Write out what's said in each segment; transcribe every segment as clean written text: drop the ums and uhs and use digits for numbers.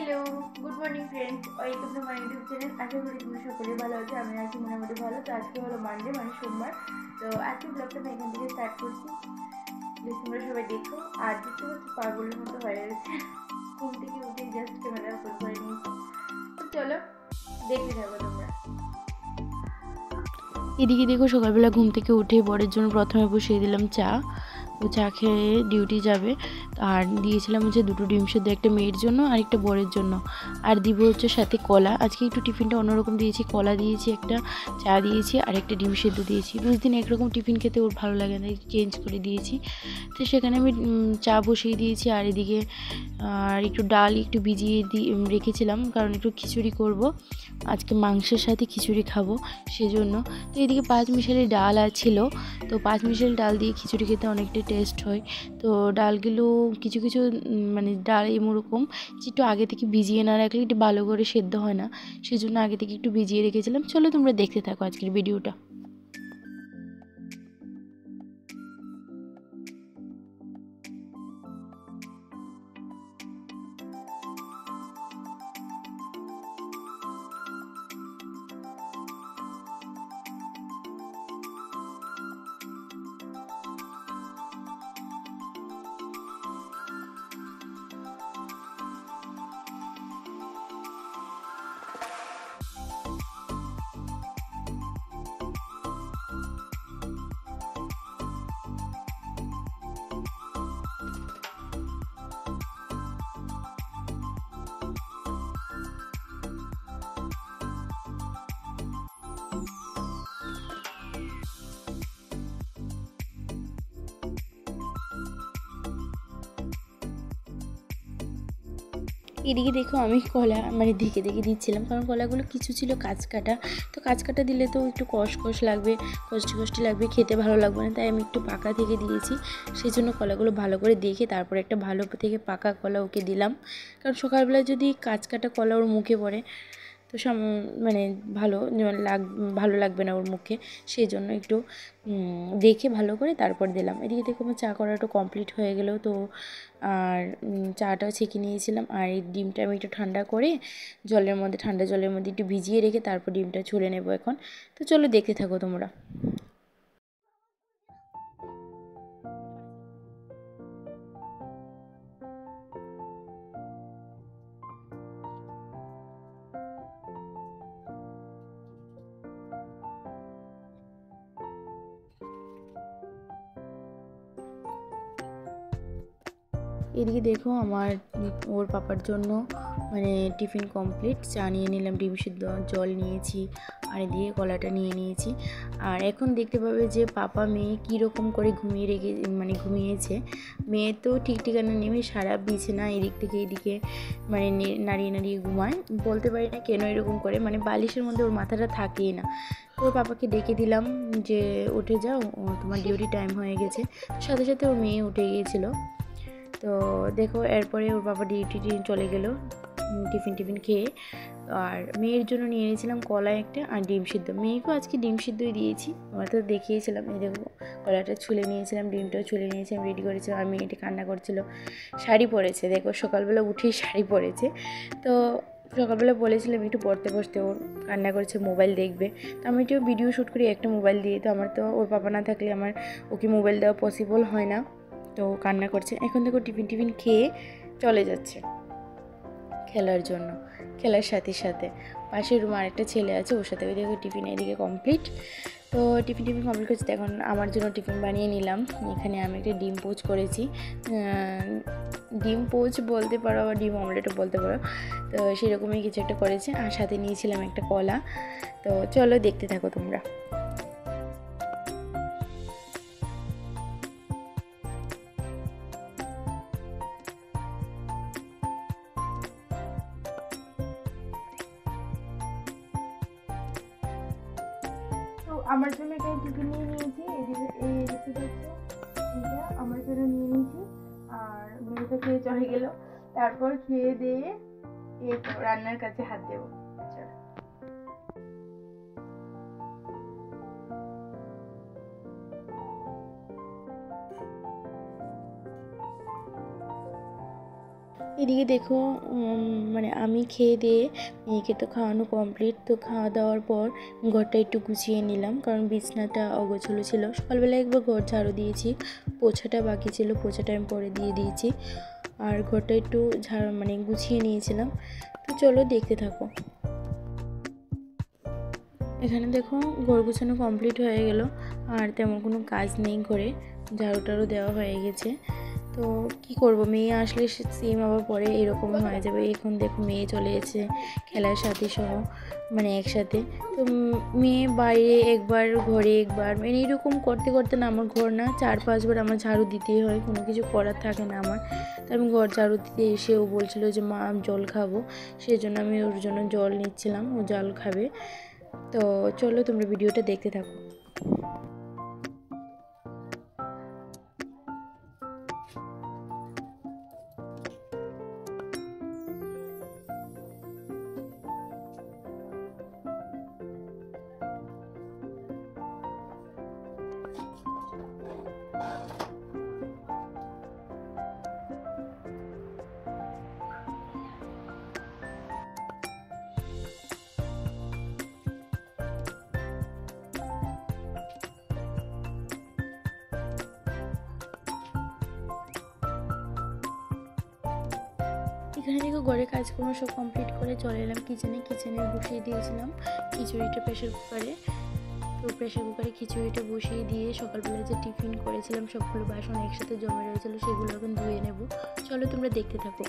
Hello, good morning friends, welcome to my YouTube channel. আশা করি তোমরা সকলে ভালো আছো। আমি আছি মোটামুটি ভালো। তো আজকে হলো মানডে, মানে সোমবার। তো আজকে ব্লগটা আমি এখান থেকে স্টার্ট করছি। প্লিজ তোমরা সবাই দেখো। আর দেখতে পাচ্ছি পাগলের মতো হয়ে গেছে, ঘুম থেকে উঠে জাস্ট ক্যামেরা ওপেন করে নিয়েছি। তো চলো দেখতে থাকো তোমরা। এদিকে দেখো, সকালবেলা ঘুম থেকে উঠে বরের জন্য প্রথমে বসিয়ে দিলাম চা। ও চা খেয়ে ডিউটি যাবে। আর দিয়েছিলাম হচ্ছে দুটো ডিম সেদ্ধ, একটা মেয়ের জন্য আর একটা বরের জন্য। আর দিব হচ্ছে সাথে কলা। আজকে একটু টিফিনটা অন্যরকম দিয়েছি, কলা দিয়েছি একটা, চা দিয়েছি আর একটা ডিম সেদ্ধ দিয়েছি। রোজ দিন একরকম টিফিন খেতে ওর ভালো লাগে না, চেঞ্জ করে দিয়েছি। তো সেখানে আমি চা বসিয়ে দিয়েছি। আর এদিকে আর একটু ডাল একটু ভিজিয়ে রেখেছিলাম, কারণ একটু খিচুড়ি করব আজকে, মাংসের সাথে খিচুড়ি খাবো সেজন্য। তো এদিকে পাঁচমিশালি ডাল ছিল। তো পাঁচমিশালি ডাল দিয়ে খিচুড়ি খেতে অনেকটা টেস্ট হয়। তো ডালগুলো কিছু কিছু মানে ডাল এরকম একটু আগে থেকে ভিজিয়ে না রাখলে একটু ভালো করে সেদ্ধ হয় না, সেজন্য আগে থেকে একটু ভিজিয়ে রেখেছিলাম। চলো তোমরা দেখতে থাকো আজকের ভিডিওটা। এদিকে দেখো, আমি কলা দেখে দেখে দিচ্ছিলাম, কারণ কলাগুলো কিছু ছিল কাঁচ কাটা। তো কাঁচ কাটা দিলে তো একটু কষ লাগবে, কষ্টি কষ্টি লাগবে, খেতে ভালো লাগবে না। তাই আমি একটু পাকা থেকে দিয়েছি। সেই জন্য কলাগুলো ভালো করে দেখে তারপরে একটা ভালো থেকে পাকা কলা ওকে দিলাম। কারণ সকালবেলা যদি কাঁচ কাটা কলা ওর মুখে পড়ে তো মানে ভালো লাগবে না ওর মুখে। সেই জন্য একটু দেখে ভালো করে তারপর দিলাম। এদিকে দেখো আমার চা করাটা কমপ্লিট হয়ে গেল। তো আর চাটাও ছেঁকে নিয়েছিলাম। আর এই ডিমটা আমি একটু ঠান্ডা করে ঠান্ডা জলের মধ্যে একটু ভিজিয়ে রেখে তারপর ডিমটা ছুলে নেবো এখন। তো চলো দেখতে থাকো তোমরা। এদিকে দেখো আমার ওর পাপার জন্য টিফিন কমপ্লিট। চা নিয়ে নিলাম, ডিম সিদ্ধ, জল নিয়েছি, আর এদিকে কলাটা নিয়ে নিয়েছি। আর এখন দেখতে পাবে যে পাপা মেয়ে কীরকম করে ঘুমিয়েছে। মেয়ে তো ঠিক ঠিকানা নেমে সারা বিছানা এদিক থেকে এদিকে নাড়িয়ে নাড়িয়ে ঘুমায়। বলতে পারি না কেন এরকম করে, বালিশের মধ্যে ওর মাথাটা থাকেই না। ওর পাপাকে ডেকে দিলাম যে উঠে যাও, তোমার ডিউটি টাইম হয়ে গেছে। সাথে সাথে ওর মেয়ে উঠে গিয়েছিলো। তো দেখো এরপরে ওর বাবা ডিউটি চলে গেল টিফিন খেয়ে। আর মেয়ের জন্য নিয়ে নিয়েছিলাম কলা একটা আর ডিম সিদ্ধ। মেয়েকেও আজকে ডিম সিদ্ধই দিয়েছি, আমরা তো দেখিয়েছিলাম। এই দেখো কলাটা ছুলে নিয়েছিলাম, ডিমটাও ছুলে নিয়েছিলাম, রেডি করেছিলাম। আর মেয়েটা কান্না করছিল, শাড়ি পরেছে, দেখো সকালবেলা উঠেই শাড়ি পরেছে। তো সকালবেলা বলেছিলাম একটু পড়তে বসতে, ওর কান্না করেছে, মোবাইল দেখবে। তো আমি একটু ভিডিও শ্যুট করি একটা মোবাইল দিয়ে। তো আমার তো ওর বাবা না থাকলে আমার ওকে মোবাইল দেওয়া পসিবল হয় না। তো কান্না করছে। এখন দেখো টিফিন খেয়ে চলে যাচ্ছে খেলার জন্য। খেলার সাথে সাথে পাশের রুমে আরেকটা ছেলে আছে, ওর সাথে ওই দেখো টিফিন এদিকে কমপ্লিট। তো টিফিন কমপ্লিট করছি। এখন আমার জন্য টিফিন বানিয়ে নিলাম। এখানে আমি একটা ডিম পোচ করেছি, ডিম পোচ বলতে পারো, আবার ডিম অমলেটও বলতে পারো। তো সেরকমই কিছু একটা করেছি। আর সাথে নিয়েছিলাম একটা কলা। তো চলো দেখতে থাকো তোমরা। তো আমার জন্য একটা টিফিন নিয়ে নিয়েছি, এই দেখতে পাচ্ছ, এটা আমার জন্য নিয়ে নিয়েছি। আর মেয়েটা খেয়ে চলে গেল। তারপর খেয়ে দিয়ে রান্নার কাছে হাত দেবো। এদিকে দেখো মানে আমি খেয়ে দিয়ে মেয়েকে তো খাওয়ানো কমপ্লিট। তো খাওয়া দাওয়ার পর ঘরটা একটু গুছিয়ে নিলাম, কারণ বিছনাটা অগোছালো ছিল। সকালবেলা একবার ঘর ঝাড়ু দিয়েছি, পোছাটা বাকি ছিল, পোছাটা আমি পরে দিয়ে দিয়েছি। আর ঘরটা একটু মানে গুছিয়ে নিয়েছিলাম। তো চলো দেখতে থাকো। এখানে দেখো ঘর গুছানো কমপ্লিট হয়ে গেল, আর তেমন কোনো কাজ নেই ঘরে, ঝাড়ু টাড়ু দেওয়া হয়ে গেছে। তো কি করব, মেয়ে আসলে সেম আবার পরে এরকম হয়ে যাবে। এখন দেখো মেয়ে চলে এসেছে খেলার সাথী সহ, মানে একসাথে। তো মেয়ে বাইরে একবার ঘরে একবার, মানে এরকম করতে করতে না আমার ঘর না 4-5 বার আমার ঝাড়ু দিতেই হয়, কোনো কিছু করার থাকে না আমার। তো আমি ঘর ঝাড়ু দিতে এসে ও বলছিল যে মা আমি জল খাবো, সেই জন্য আমি ওর জন্য জল নিচ্ছিলাম, ও জল খাবে। তো চলো তোমরা ভিডিওটা দেখতে থাকো। এখানে দেখো ঘরের কাজকর্ম সব কমপ্লিট করে চলে এলাম কিচেনে বসিয়ে দিয়েছিলাম খিচুড়িটা প্রেশার কুকারে। তো প্রেশার কুকারে খিচুড়িটা বসিয়ে দিয়ে সকালবেলা যে টিফিন করেছিলাম সবগুলো বাসন একসাথে জমে রয়েছিল, সেগুলো এখন ধুয়ে নেব। চলো তোমরা দেখতে থাকো।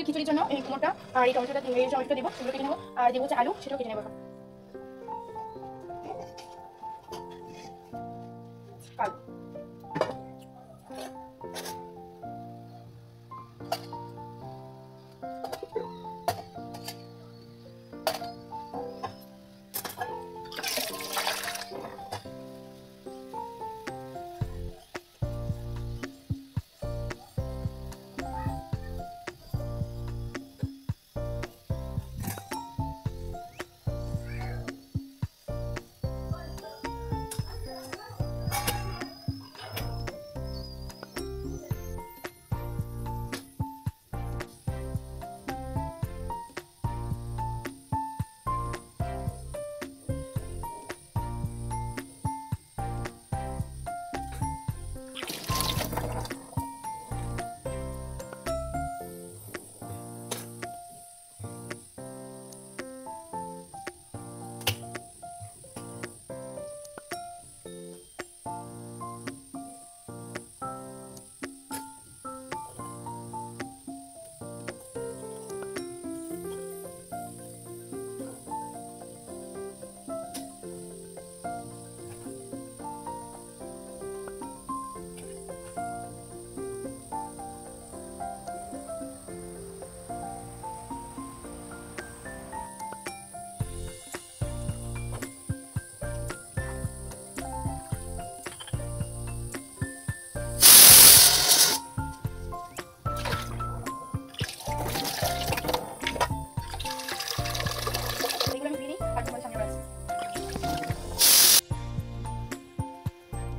খিচুড়ির জন্য এই কুমড়োটা আর এই টমেটোটা টমেটোটা দিব, সেগুলো কেটে নেবো। আর দিব হচ্ছে আলু, সেটাও কেটে নেবো। আলু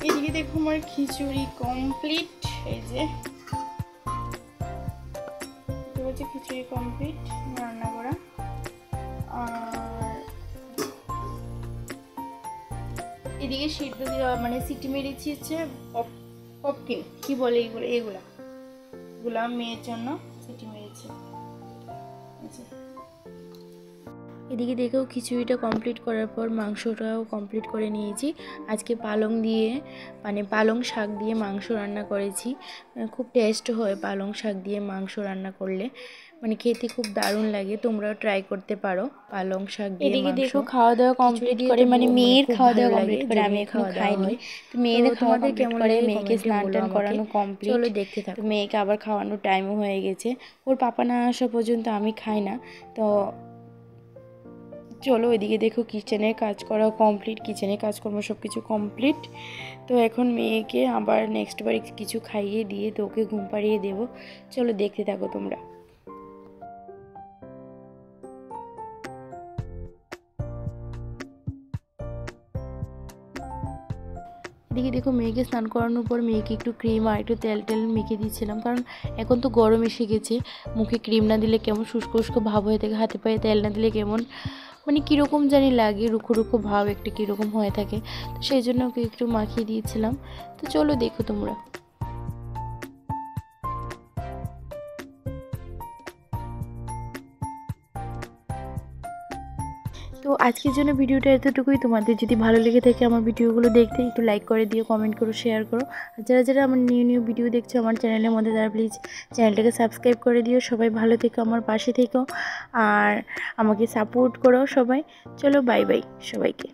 এদিকে দেখো আমার খিচুড়ি কমপ্লিট। এই যে হচ্ছে খিচুড়ি কমপ্লিট রান্না করা। আর এদিকে সিদ্ধ দেওয়া মানে সিটি মেরেছি হচ্ছে পপকিন, কি বলে এগুলা মেয়ের জন্য সিটি মেরেছি। এদিকে দেখেও খিচুড়িটা কমপ্লিট করার পর মাংসটাও কমপ্লিট করে নিয়েছি। আজকে পালং দিয়ে মানে পালং শাক দিয়ে মাংস রান্না করেছি। খুব টেস্ট হয় পালং শাক দিয়ে মাংস রান্না করলে, মানে খেতে খুব দারুণ লাগে। তোমরাও ট্রাই করতে পারো পালং শাক দিয়ে। এদিকে মাংস দেখো খাওয়া দাওয়া কমপ্লিট করে, মানে মেয়ের খাওয়া দাওয়া কমপ্লিট করে, আমি এখনো খাইনি। তো মেয়েদের খাওয়া কমপ্লিট করে মেয়েকে স্নান টান করানো কমপ্লিট। চলো দেখতে থাকো। তো মেয়েকে আবার খাওয়ানোর টাইমও হয়ে গেছে। ওর পাপা না আসা পর্যন্ত আমি খাই না। তো চলো ওইদিকে দেখো কিচেনের কাজ করা কমপ্লিট, কিচেনের কাজকর্ম সব কিছু কমপ্লিট। তো এখন মেয়েকে আবার নেক্সট বার কিছু খাইয়ে দিয়ে তো ওকে ঘুম পাড়িয়ে দেবো। চলো দেখতে থাকো তোমরা। এদিকে দেখো মেয়েকে স্নান করানোর পর মেয়েকে একটু ক্রিম আর একটু তেল টেল মেখে দিচ্ছিলাম, কারণ এখন তো গরম এসে গেছে, মুখে ক্রিম না দিলে কেমন শুষ্ক শুষ্ক ভাব হয়ে থাকে, হাতে পায়ে তেল না দিলে কেমন মানে কীরকম জানি লাগে, রুখো রুখো ভাব একটা কীরকম হয়ে থাকে। তো সেই জন্য ওকে একটু মাখিয়ে দিয়েছিলাম। তো চলো দেখো তোমরা। তো আজকের জন্য ভিডিওটা এতটুকুই। তোমাদের যদি ভালো লেগে থাকে আমার ভিডিওগুলো দেখতে, একটু লাইক করে দিও, কমেন্ট করো, শেয়ার করো। আর যারা যারা আমার নিউ ভিডিও দেখছো আমার চ্যানেলের মধ্যে, তারা প্লিজ চ্যানেলটাকে সাবস্ক্রাইব করে দিও। সবাই ভালো থেকো, আমার পাশে থেকো আর আমাকে সাপোর্ট করো সবাই। চলো বাই বাই সবাইকে।